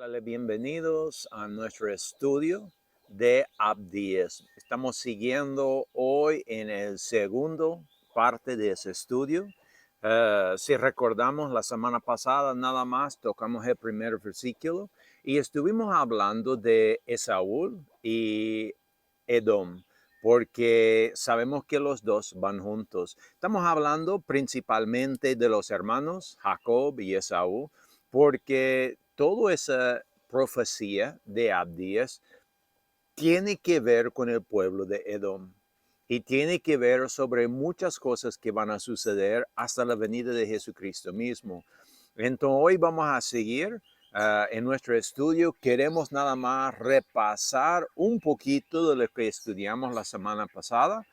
Dale bienvenidos a nuestro estudio de Abdías. Estamos siguiendo hoy en el segundo parte de ese estudio. Si recordamos, la semana pasada nada más tocamos el primer versículo y estuvimos hablando de Esaú y Edom, porque sabemos que los dos van juntos. Estamos hablando principalmente de los hermanos Jacob y Esaú, porque toda esa profecía de Abdías tiene que ver con el pueblo de Edom y tiene que ver sobre muchas cosas que van a suceder hasta la venida de Jesucristo mismo. Entonces hoy vamos a seguir en nuestro estudio. Queremos nada más repasar un poquito de lo que estudiamos la semana pasada.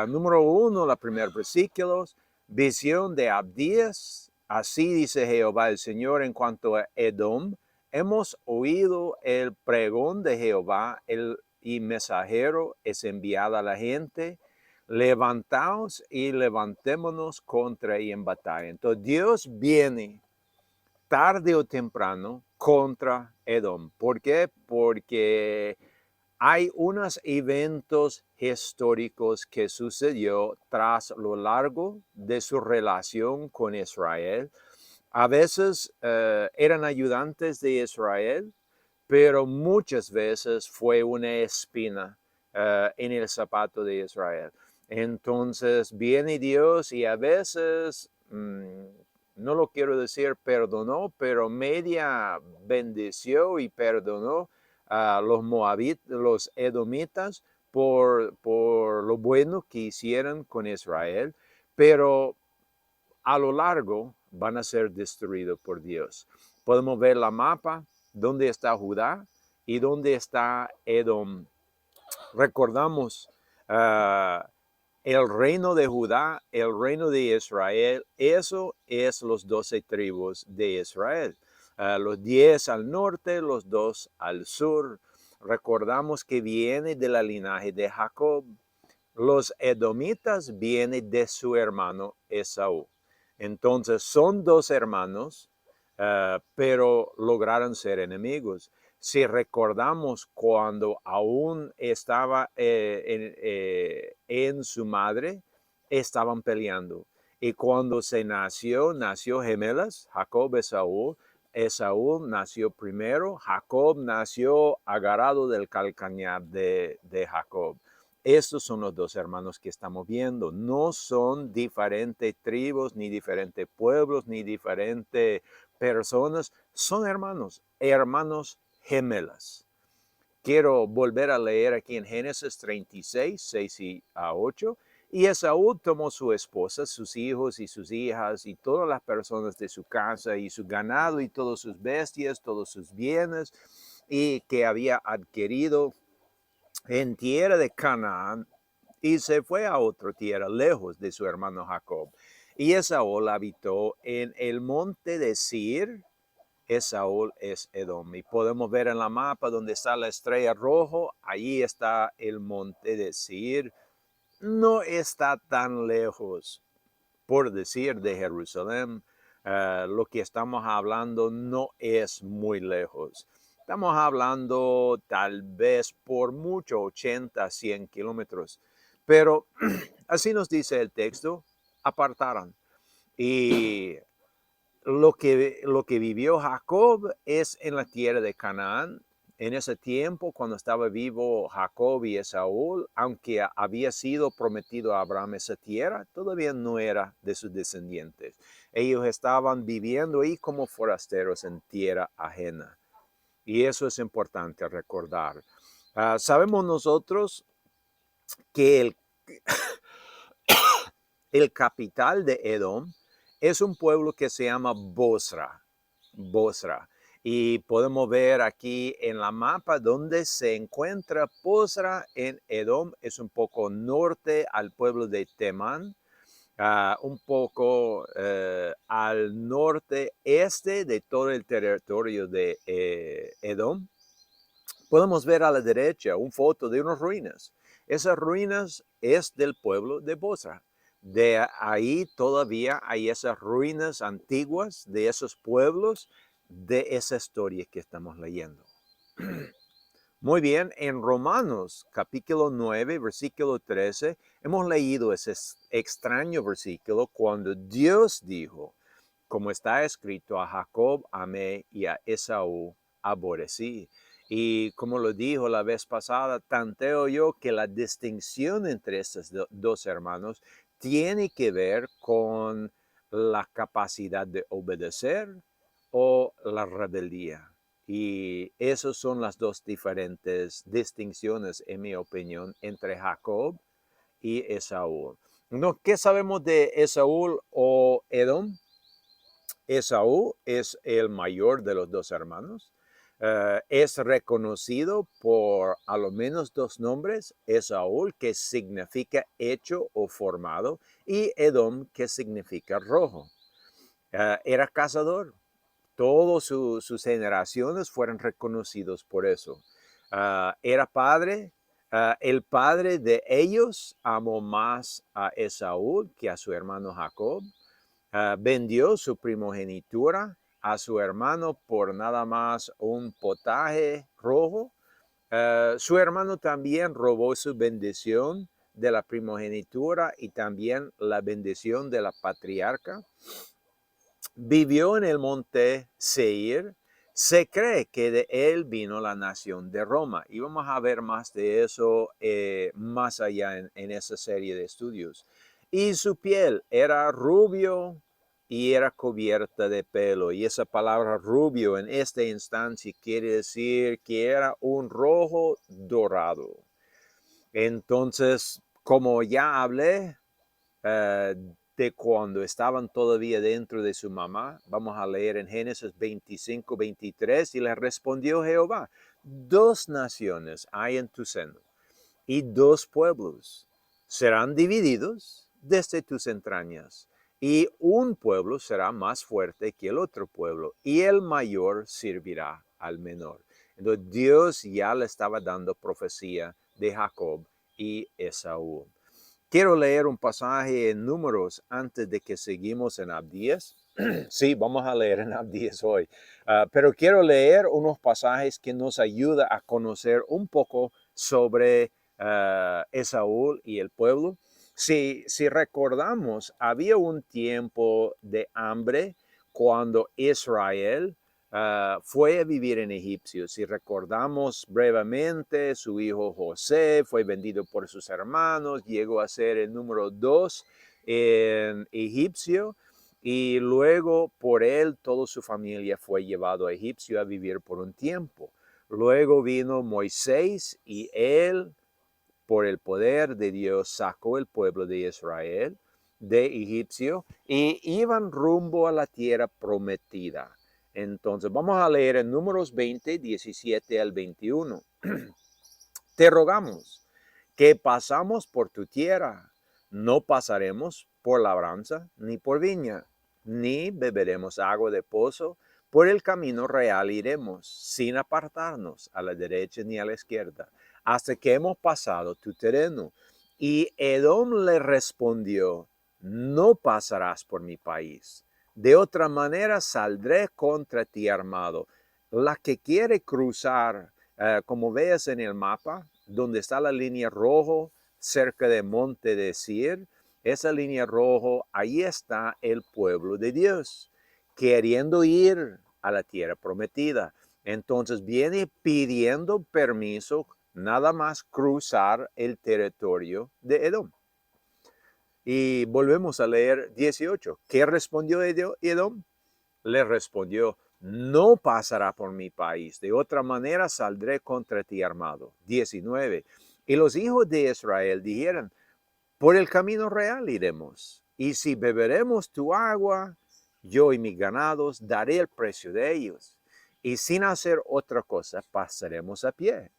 Número 1, los primeros versículos, visión de Abdías. Así dice Jehová el Señor en cuanto a Edom. Hemos oído el pregón de Jehová, y mensajero es enviado a la gente. Levantaos y levantémonos contra y en batalla. Entonces Dios viene tarde o temprano contra Edom. ¿Por qué? Porque hay unos eventos históricos que sucedió tras lo largo de su relación con Israel. A veces eran ayudantes de Israel, pero muchas veces fue una espina en el zapato de Israel. Entonces viene Dios y a veces, no lo quiero decir perdonó, pero media bendició y perdonó a los moabitas, los edomitas, por lo bueno que hicieron con Israel, pero a lo largo van a ser destruidos por Dios. Podemos ver la mapa, dónde está Judá y dónde está Edom. Recordamos el reino de Judá, el reino de Israel, eso es los 12 tribus de Israel. Los 10 al norte, los 2 al sur. Recordamos que viene de la linaje de Jacob. Los edomitas vienen de su hermano Esaú. Entonces son dos hermanos, pero lograron ser enemigos. Si recordamos cuando aún estaba en su madre, estaban peleando. Y cuando nació gemelas, Jacob, Esaú. Esaú nació primero, Jacob nació agarrado del calcañar de Jacob. Estos son los dos hermanos que estamos viendo. No son diferentes tribus, ni diferentes pueblos, ni diferentes personas. Son hermanos, hermanos gemelas. Quiero volver a leer aquí en Génesis 36, 6 y 8. Y Esaú tomó su esposa, sus hijos y sus hijas y todas las personas de su casa y su ganado y todas sus bestias, todos sus bienes y que había adquirido en tierra de Canaán y se fue a otra tierra lejos de su hermano Jacob. Y Esaú habitó en el monte de Seir. Esaú es Edom. Y podemos ver en la mapa donde está la estrella roja, allí está el monte de Seir. No está tan lejos, por decir, de Jerusalén. Lo que estamos hablando no es muy lejos. Estamos hablando tal vez por mucho 80, 100 kilómetros. Pero así nos dice el texto, apartaron. Y lo que vivió Jacob es en la tierra de Canaán. En ese tiempo, cuando estaba vivo Jacob y Esaú, aunque había sido prometido a Abraham esa tierra, todavía no era de sus descendientes. Ellos estaban viviendo ahí como forasteros en tierra ajena. Y eso es importante recordar. Sabemos nosotros que el capital de Edom es un pueblo que se llama Bosra. Bosra. Y podemos ver aquí en la mapa donde se encuentra Bosra en Edom. Es un poco norte al pueblo de Temán, un poco al norte este de todo el territorio de Edom. Podemos ver a la derecha una foto de unas ruinas. Esas ruinas es del pueblo de Bosra. De ahí todavía hay esas ruinas antiguas de esos pueblos de esa historia que estamos leyendo. Muy bien, en Romanos capítulo 9, versículo 13, hemos leído ese extraño versículo cuando Dios dijo, como está escrito, a Jacob amé y a Esaú aborrecí. Y como lo dijo la vez pasada, tanteo yo que la distinción entre estos dos hermanos tiene que ver con la capacidad de obedecer o la rebeldía. Y esas son las dos diferentes distinciones, en mi opinión, entre Jacob y Esaú. ¿No? ¿Qué sabemos de Esaú o Edom? Esaú es el mayor de los dos hermanos. Es reconocido por a lo menos dos nombres, Esaú, que significa hecho o formado, y Edom, que significa rojo. Era cazador. Todas sus generaciones fueron reconocidos por eso. Era padre. El padre de ellos amó más a Esaú que a su hermano Jacob. Vendió su primogenitura a su hermano por nada más un potaje rojo. Su hermano también robó su bendición de la primogenitura y también la bendición de la patriarca. Vivió en el monte Seir. Se cree que de él vino la nación de Roma. Y vamos a ver más de eso más allá en esa serie de estudios. Y su piel era rubio y era cubierta de pelo. Y esa palabra rubio en esta instancia quiere decir que era un rojo dorado. Entonces, como ya hablé, eh, de cuando estaban todavía dentro de su mamá. Vamos a leer en Génesis 25, 23, y le respondió Jehová, dos naciones hay en tu seno, y dos pueblos serán divididos desde tus entrañas, y un pueblo será más fuerte que el otro pueblo, y el mayor servirá al menor. Entonces Dios ya le estaba dando profecía de Jacob y Esaú. Quiero leer un pasaje en Números antes de que seguimos en Abdías. Sí, vamos a leer en Abdías hoy. Pero quiero leer unos pasajes que nos ayudan a conocer un poco sobre Esaú y el pueblo. Si recordamos, había un tiempo de hambre cuando Israel fue a vivir en Egipcio. Si recordamos brevemente, su hijo José fue vendido por sus hermanos, llegó a ser el número 2 en Egipcio, y luego por él toda su familia fue llevado a Egipcio a vivir por un tiempo. Luego vino Moisés y él, por el poder de Dios, sacó el pueblo de Israel de Egipcio y iban rumbo a la tierra prometida. Entonces, vamos a leer en Números 20, 17 al 21. Te rogamos que pasamos por tu tierra, no pasaremos por labranza ni por viña, ni beberemos agua de pozo, por el camino real iremos, sin apartarnos a la derecha ni a la izquierda, hasta que hemos pasado tu terreno. Y Edom le respondió, no pasarás por mi país, de otra manera saldré contra ti armado. La que quiere cruzar, como ves en el mapa, donde está la línea roja cerca del monte de Seir, esa línea roja, ahí está el pueblo de Dios, queriendo ir a la tierra prometida. Entonces viene pidiendo permiso nada más cruzar el territorio de Edom. Y volvemos a leer 18. ¿Qué respondió Edom? Le respondió, no pasará por mi país, de otra manera saldré contra ti armado. 19. Y los hijos de Israel dijeron, por el camino real iremos, y si beberemos tu agua, yo y mis ganados daré el precio de ellos, y sin hacer otra cosa pasaremos a pie.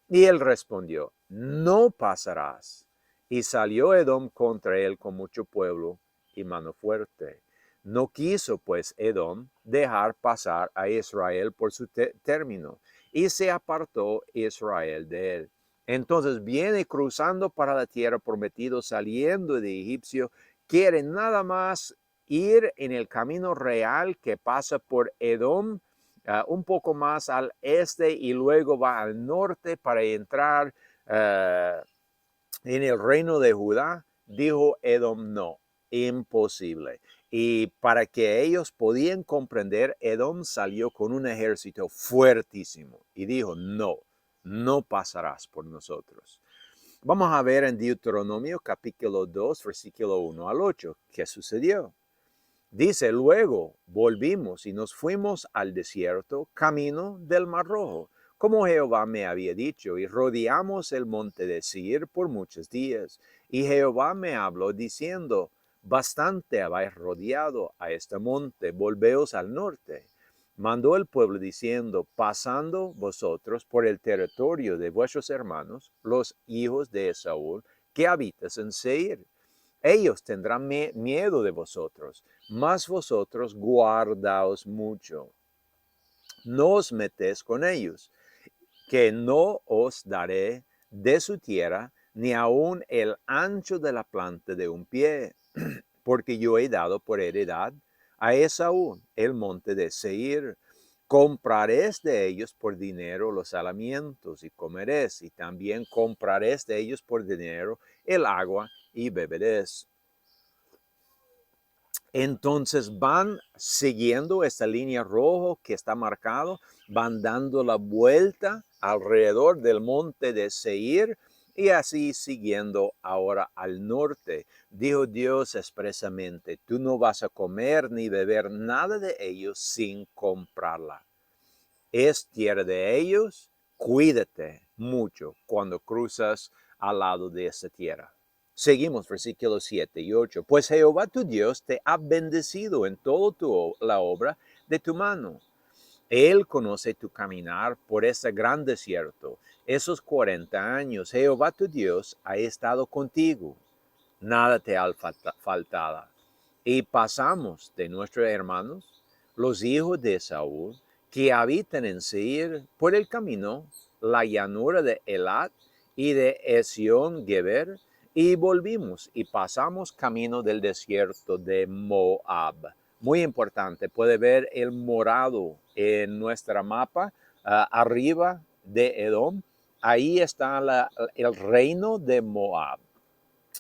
Y él respondió, no pasarás. Y salió Edom contra él con mucho pueblo y mano fuerte. No quiso pues Edom dejar pasar a Israel por su término, y se apartó Israel de él. Entonces viene cruzando para la tierra prometida, saliendo de Egipcio, quiere nada más ir en el camino real que pasa por Edom, un poco más al este y luego va al norte para entrar en el reino de Judá, dijo Edom no, imposible. Y para que ellos podían comprender, Edom salió con un ejército fuertísimo y dijo, no, no pasarás por nosotros. Vamos a ver en Deuteronomio capítulo 2, versículo 1 al 8, ¿qué sucedió? Dice, luego volvimos y nos fuimos al desierto, camino del Mar Rojo, como Jehová me había dicho, y rodeamos el monte de Seir por muchos días. Y Jehová me habló diciendo, bastante habéis rodeado a este monte, volveos al norte. Mandó el pueblo diciendo, pasando vosotros por el territorio de vuestros hermanos, los hijos de Esaú, que habitas en Seir. Ellos tendrán miedo de vosotros, mas vosotros guardaos mucho. No os metéis con ellos, que no os daré de su tierra ni aun el ancho de la planta de un pie, porque yo he dado por heredad a Esaú el monte de Seir. Compraréis de ellos por dinero los salamientos y comeréis, y también compraréis de ellos por dinero el agua y beberéis. Entonces van siguiendo esta línea roja que está marcado, van dando la vuelta alrededor del monte de Seir y así siguiendo ahora al norte. Dijo Dios expresamente, tú no vas a comer ni beber nada de ellos sin comprarla. Es tierra de ellos, cuídate mucho cuando cruzas al lado de esa tierra. Seguimos versículos 7 y 8. Pues Jehová tu Dios te ha bendecido en toda la obra de tu mano. Él conoce tu caminar por ese gran desierto. Esos 40 años Jehová tu Dios ha estado contigo. Nada te ha faltado. Y pasamos de nuestros hermanos, los hijos de Saúl, que habitan en Seir, por el camino, la llanura de Elat y de Esión-Geber, y volvimos y pasamos camino del desierto de Moab. Muy importante, puede ver el morado en nuestra mapa, arriba de Edom. Ahí está el reino de Moab.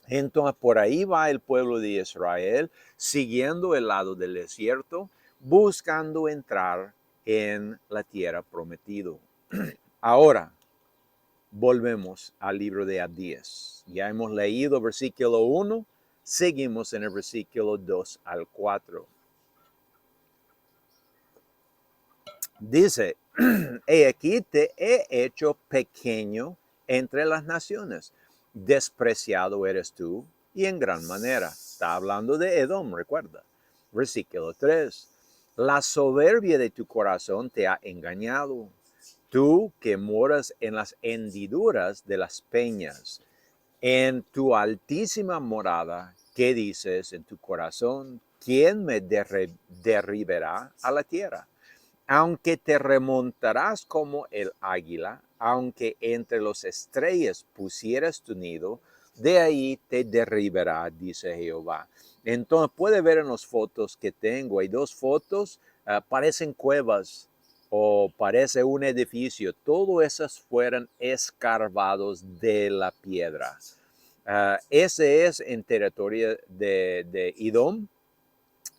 Entonces por ahí va el pueblo de Israel siguiendo el lado del desierto, buscando entrar en la tierra prometida. Ahora volvemos al libro de Abdías. Ya hemos leído versículo 1, seguimos en el versículo 2 al 4. Dice, he aquí te he hecho pequeño entre las naciones, despreciado eres tú y en gran manera. Está hablando de Edom, recuerda. Versículo 3. La soberbia de tu corazón te ha engañado, tú que moras en las hendiduras de las peñas, en tu altísima morada, ¿qué dices en tu corazón? ¿Quién me derribará a la tierra? Aunque te remontarás como el águila, aunque entre las estrellas pusieras tu nido, de ahí te derribará, dice Jehová. Entonces puede ver en las fotos que tengo, hay dos fotos, parecen cuevas o parece un edificio. Todos esos fueron escarbados de la piedra. Ese es en territorio de Edom.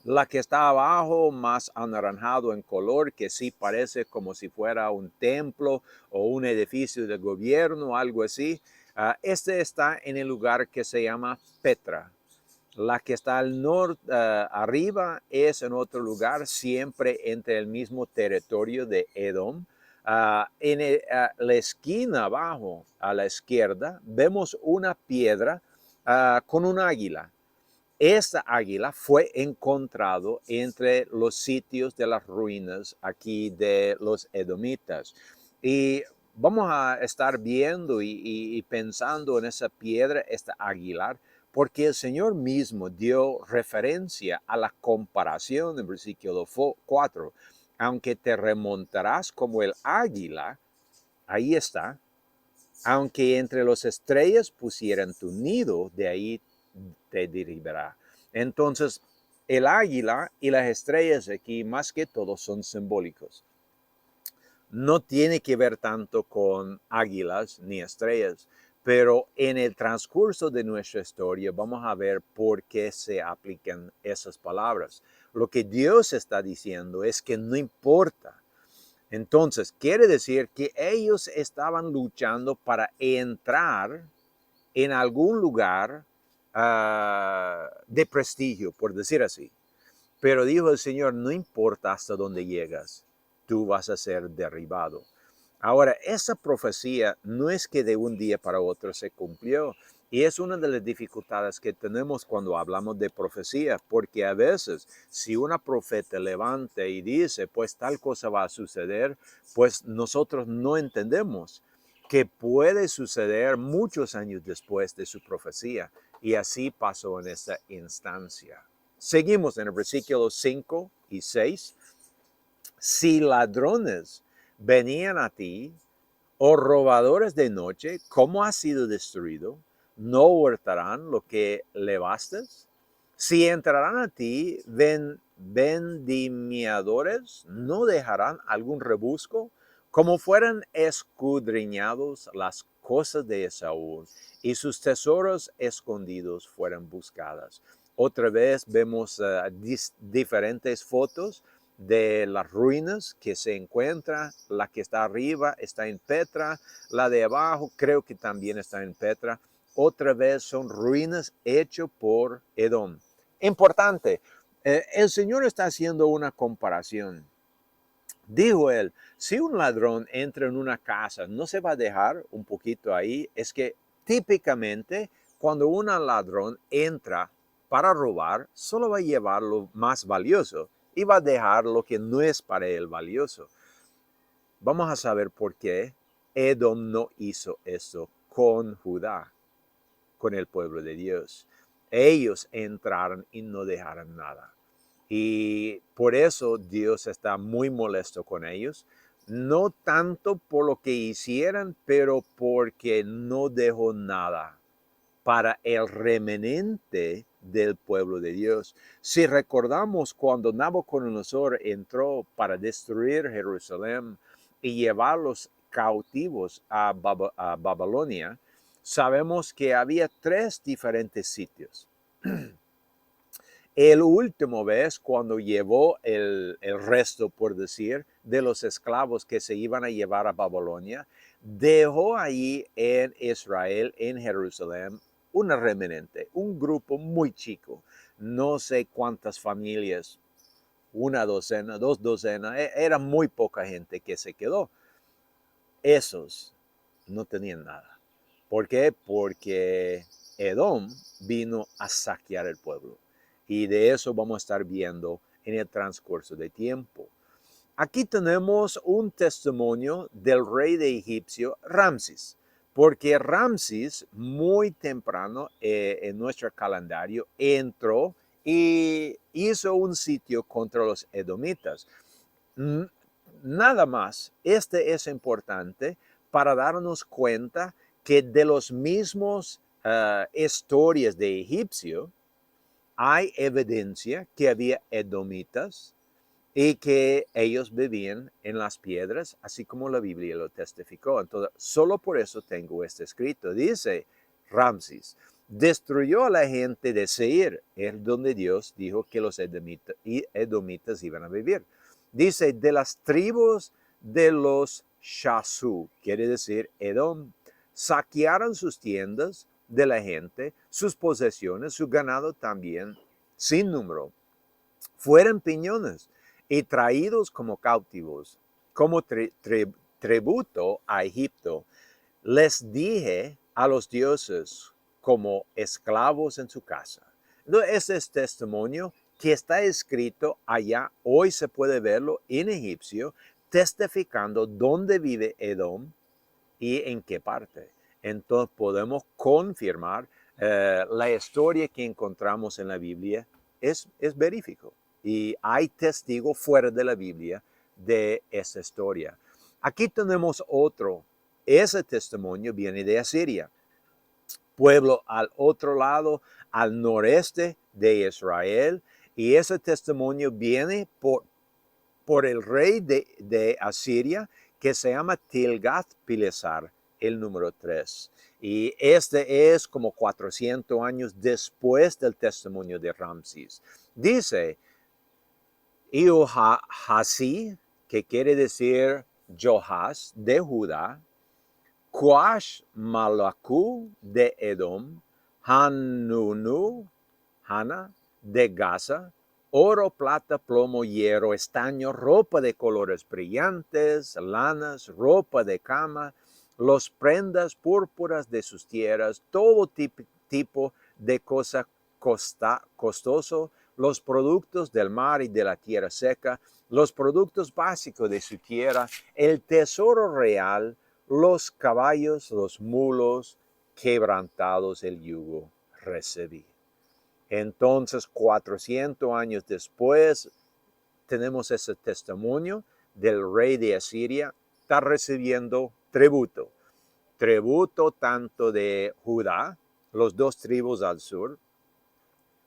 La que está abajo, más anaranjado en color, que sí parece como si fuera un templo o un edificio de gobierno, algo así. Este está en el lugar que se llama Petra. La que está al norte, arriba, es en otro lugar, siempre entre el mismo territorio de Edom. La esquina abajo, a la izquierda, vemos una piedra con un águila. Esta águila fue encontrado entre los sitios de las ruinas aquí de los edomitas. Y vamos a estar viendo y pensando en esa piedra, esta águila, porque el Señor mismo dio referencia a la comparación en versículo 4. Aunque te remontarás como el águila, ahí está. Aunque entre las estrellas pusieran tu nido, de ahí te derribará. Entonces, el águila y las estrellas aquí, más que todo, son simbólicos. No tiene que ver tanto con águilas ni estrellas, pero en el transcurso de nuestra historia vamos a ver por qué se aplican esas palabras. Lo que Dios está diciendo es que no importa. Entonces, quiere decir que ellos estaban luchando para entrar en algún lugar de prestigio, por decir así. Pero dijo el Señor, no importa hasta dónde llegas, tú vas a ser derribado. Ahora, esa profecía no es que de un día para otro se cumplió. Y es una de las dificultades que tenemos cuando hablamos de profecía, porque a veces si una profeta levanta y dice, pues tal cosa va a suceder, pues nosotros no entendemos que puede suceder muchos años después de su profecía. Y así pasó en esta instancia. Seguimos en el versículo 5 y 6. Si ladrones venían a ti, o robadores de noche, ¿cómo has sido destruido? ¿No hurtarán lo que levastes? Si entrarán a ti vendimiadores, ¿no dejarán algún rebusco? Como fueran escudriñados las cosas de Esaú y sus tesoros escondidos fueran buscadas. Otra vez vemos diferentes fotos de las ruinas que se encuentra. La que está arriba está en Petra, la de abajo creo que también está en Petra. Otra vez son ruinas hechas por Edom. Importante, el Señor está haciendo una comparación. Dijo él, si un ladrón entra en una casa, ¿no se va a dejar un poquito ahí? Es que típicamente cuando un ladrón entra para robar, solo va a llevar lo más valioso y va a dejar lo que no es para él valioso. Vamos a saber por qué Edom no hizo eso con Judá, con el pueblo de Dios. Ellos entraron y no dejaron nada. Y por eso Dios está muy molesto con ellos. No tanto por lo que hicieran, pero porque no dejó nada para el remanente del pueblo de Dios. Si recordamos cuando Nabucodonosor entró para destruir Jerusalén y llevarlos cautivos a Babilonia, sabemos que había 3 diferentes sitios. El último vez cuando llevó el resto, por decir, de los esclavos que se iban a llevar a Babilonia, dejó ahí en Israel, en Jerusalén, un remanente, un grupo muy chico. No sé cuántas familias, 1 docena, 2 docenas, era muy poca gente que se quedó. Esos no tenían nada. ¿Por qué? Porque Edom vino a saquear el pueblo. Y de eso vamos a estar viendo en el transcurso del tiempo. Aquí tenemos un testimonio del rey de Egipcio, Ramses, porque Ramses muy temprano en nuestro calendario entró y hizo un sitio contra los edomitas. Nada más, este es importante para darnos cuenta que de los mismos historias de Egipcio, hay evidencia que había edomitas y que ellos vivían en las piedras, así como la Biblia lo testificó. Entonces, solo por eso tengo este escrito. Dice Ramses, destruyó a la gente de Seir, es donde Dios dijo que los edomitas iban a vivir. Dice, de las tribus de los Shasu, quiere decir Edom, saquearon sus tiendas de la gente, sus posesiones, su ganado también, sin número. Fueron piñones y traídos como cautivos, como tributo a Egipto. Les dije a los dioses como esclavos en su casa. Ese es testimonio que está escrito allá. Hoy se puede verlo en egipcio, testificando dónde vive Edom y en qué parte. Entonces podemos confirmar la historia que encontramos en la Biblia es verífico. Y hay testigos fuera de la Biblia de esa historia. Aquí tenemos otro. Ese testimonio viene de Asiria, pueblo al otro lado, al noreste de Israel. Y ese testimonio viene por el rey de Asiria, que se llama Tilgath-Pileser, el número 3. Y este es como 400 años después del testimonio de Ramsés. Dice, Iohasi, que quiere decir Johaz de Judá, Cuash Malaku de Edom, Hanunu, Hana de Gaza, oro, plata, plomo, hierro, estaño, ropa de colores brillantes, lanas, ropa de cama, los prendas púrpuras de sus tierras, todo tipo de cosa costoso, los productos del mar y de la tierra seca, los productos básicos de su tierra, el tesoro real, los caballos, los mulos, quebrantados el yugo, recibí. Entonces, 400 años después, tenemos ese testimonio del rey de Asiria, está recibiendo tributo. Tributo tanto de Judá, los dos tribus al sur,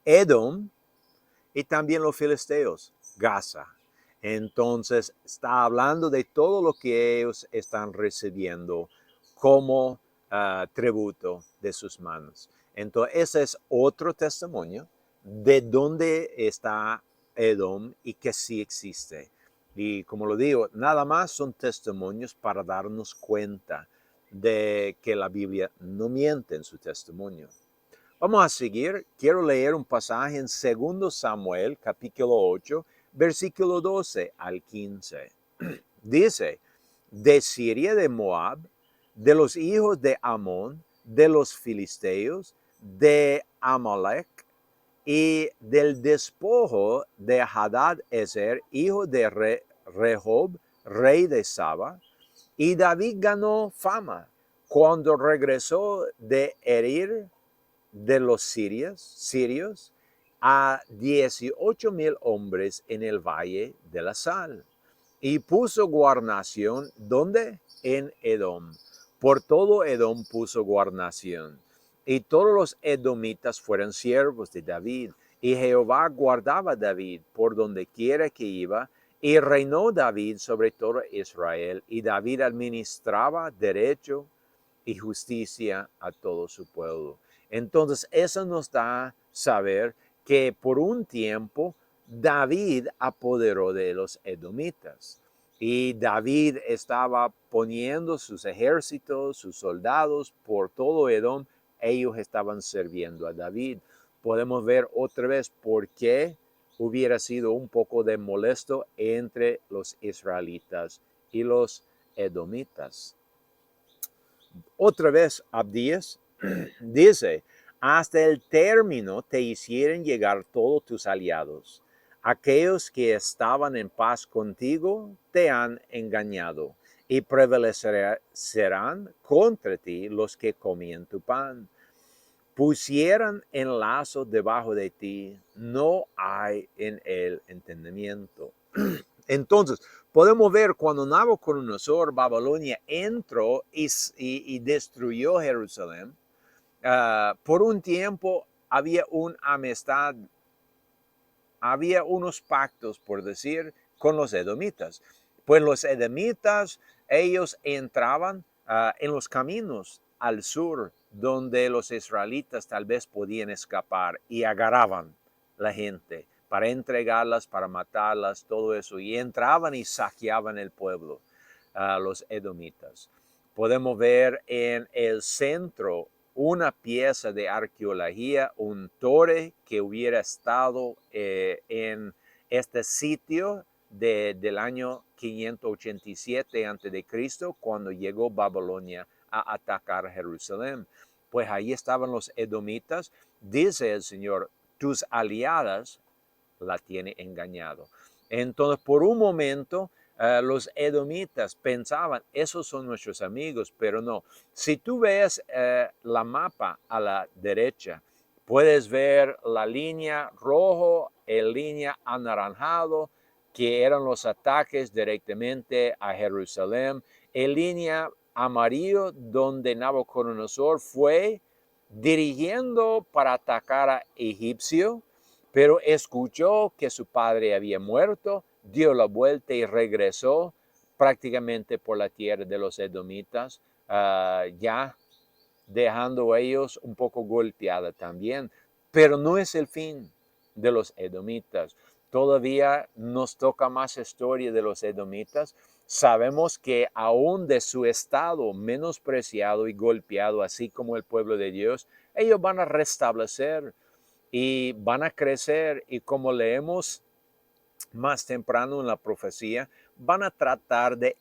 Edom y también los filisteos, Gaza. Entonces, está hablando de todo lo que ellos están recibiendo como tributo de sus manos. Entonces, ese es otro testimonio de dónde está Edom y que sí existe. Y como lo digo, nada más son testimonios para darnos cuenta de que la Biblia no miente en su testimonio. Vamos a seguir. Quiero leer un pasaje en 2 Samuel, capítulo 8, versículo 12 al 15. Dice, de Siria, de Moab, de los hijos de Amón, de los filisteos, de Amalek y del despojo de Hadad-Ezer, hijo de Rehob, rey de Saba. Y David ganó fama cuando regresó de herir de los sirios a 18,000 hombres en el valle de la sal. Y puso guarnición, ¿dónde? En Edom. Por todo Edom puso guarnición. Y todos los edomitas fueron siervos de David. Y Jehová guardaba a David por donde quiera que iba. Y reinó David sobre todo Israel. Y David administraba derecho y justicia a todo su pueblo. Entonces, eso nos da a saber que por un tiempo David apoderó de los edomitas. Y David estaba poniendo sus ejércitos, sus soldados por todo Edom. Ellos estaban sirviendo a David. Podemos ver otra vez por qué hubiera sido un poco de molesto entre los israelitas y los edomitas. Otra vez, Abdías dice, hasta el término te hicieron llegar todos tus aliados. Aquellos que estaban en paz contigo te han engañado y prevalecerán contra ti los que comían tu pan. Pusieran en lazo debajo de ti, no hay en él entendimiento. Entonces, podemos ver cuando Nabucodonosor, Babilonia, entró y destruyó Jerusalén, por un tiempo había una amistad, había unos pactos, por decir, con los edomitas. Pues los edomitas, ellos entraban en los caminos al sur, donde los israelitas tal vez podían escapar y agarraban la gente para entregarlas, para matarlas, todo eso. Y entraban y saqueaban el pueblo, los edomitas. Podemos ver en el centro una pieza de arqueología, un torre que hubiera estado en este sitio del año 587 a.C., cuando llegó Babilonia a atacar Jerusalén. Pues ahí estaban los edomitas. Dice el Señor, tus aliadas la tiene engañado. Entonces, por un momento, los edomitas pensaban, esos son nuestros amigos, pero no. Si tú ves la mapa a la derecha, puedes ver la línea rojo, la línea anaranjado, que eran los ataques directamente a Jerusalén, en línea amarillo, donde Nabucodonosor fue dirigiendo para atacar a Egipcio, pero escuchó que su padre había muerto, dio la vuelta y regresó prácticamente por la tierra de los edomitas, ya dejando a ellos un poco golpeada también. Pero no es el fin de los edomitas. Todavía nos toca más historia de los edomitas. Sabemos que aún de su estado menospreciado y golpeado, así como el pueblo de Dios, ellos van a restablecer y van a crecer, y como leemos más temprano en la profecía, van a tratar de,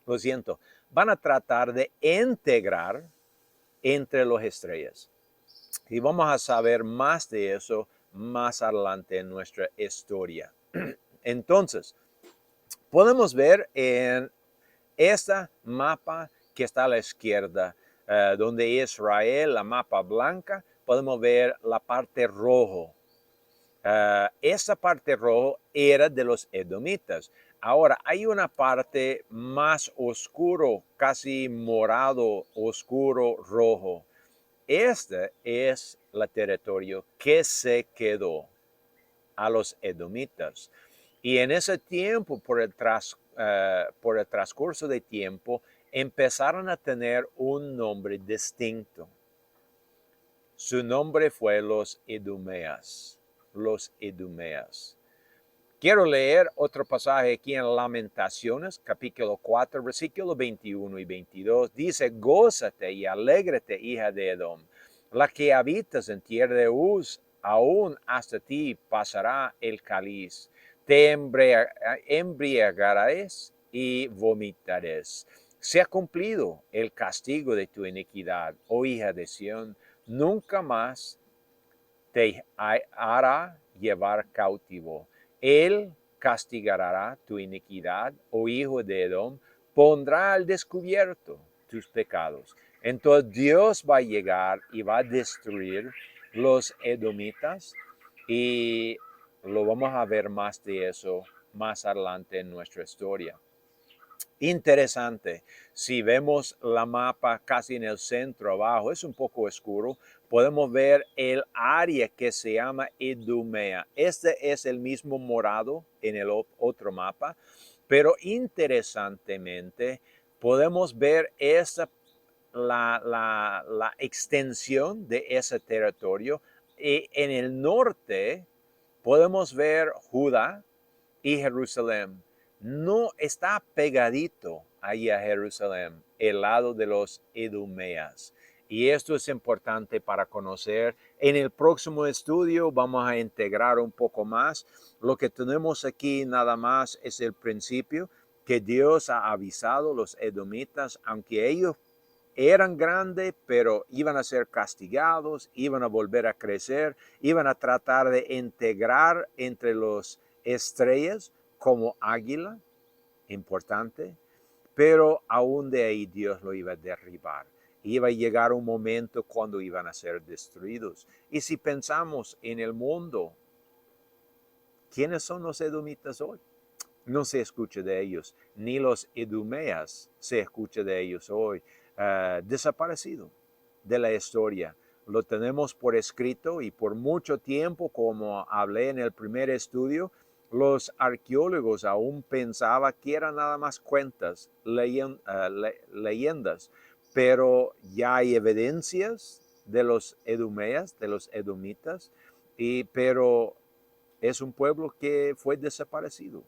lo siento, van a tratar de integrar entre las estrellas. Y vamos a saber más de eso más adelante en nuestra historia. Entonces, podemos ver en esta mapa que está a la izquierda, donde Israel, la mapa blanca, podemos ver la parte rojo. Esa parte rojo era de los edomitas. Ahora, hay una parte más oscuro, casi morado, oscuro, rojo. Este es el territorio que se quedó a los edomitas. Y en ese tiempo, por el transcurso de tiempo, empezaron a tener un nombre distinto. Su nombre fue los Edomeas. Los Edomeas. Quiero leer otro pasaje aquí en Lamentaciones, capítulo 4, versículos 21 y 22. Dice, gózate y alégrate, hija de Edom, la que habitas en tierra de Uz, aún hasta ti pasará el cáliz. Te embriagarás y vomitarás. Se ha cumplido el castigo de tu iniquidad, oh hija de Sión, nunca más te hará llevar cautivo. Él castigará tu iniquidad, oh hijo de Edom, pondrá al descubierto tus pecados. Entonces Dios va a llegar y va a destruir los edomitas, y lo vamos a ver más de eso más adelante en nuestra historia. Interesante, si vemos la mapa casi en el centro abajo, es un poco oscuro, podemos ver el área que se llama Idumea. Este es el mismo morado en el otro mapa, pero interesantemente podemos ver la extensión de ese territorio. Y en el norte podemos ver Judá y Jerusalén. No está pegadito ahí a Jerusalén, el lado de los Edomeas. Y esto es importante para conocer. En el próximo estudio vamos a integrar un poco más. Lo que tenemos aquí nada más es el principio que Dios ha avisado a los edomitas, aunque ellos eran grandes, pero iban a ser castigados, iban a volver a crecer, iban a tratar de integrar entre los estrellas como águila, importante, pero aún de ahí Dios lo iba a derribar. Iba a llegar un momento cuando iban a ser destruidos. Y si pensamos en el mundo, ¿quiénes son los edomitas hoy? No se escucha de ellos, ni los edomeas se escucha de ellos hoy. Desaparecido de la historia. Lo tenemos por escrito, y por mucho tiempo, como hablé en el primer estudio, los arqueólogos aún pensaban que eran nada más cuentas, leyendas, pero ya hay evidencias de los edomeas, de los edomitas, pero es un pueblo que fue desaparecido.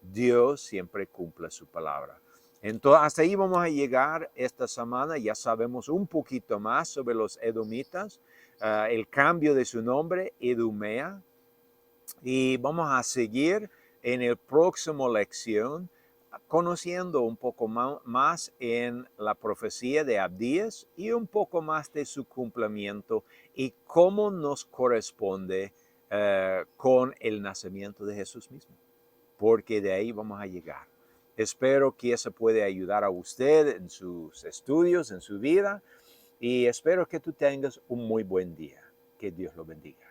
Dios siempre cumple su palabra. Entonces, hasta ahí vamos a llegar esta semana. Ya sabemos un poquito más sobre los edomitas, el cambio de su nombre, Idumea. Y vamos a seguir en el próximo lección conociendo un poco más en la profecía de Abdías y un poco más de su cumplimiento y cómo nos corresponde con el nacimiento de Jesús mismo, porque de ahí vamos a llegar. Espero que eso puede ayudar a usted en sus estudios, en su vida, y espero que tú tengas un muy buen día. Que Dios lo bendiga.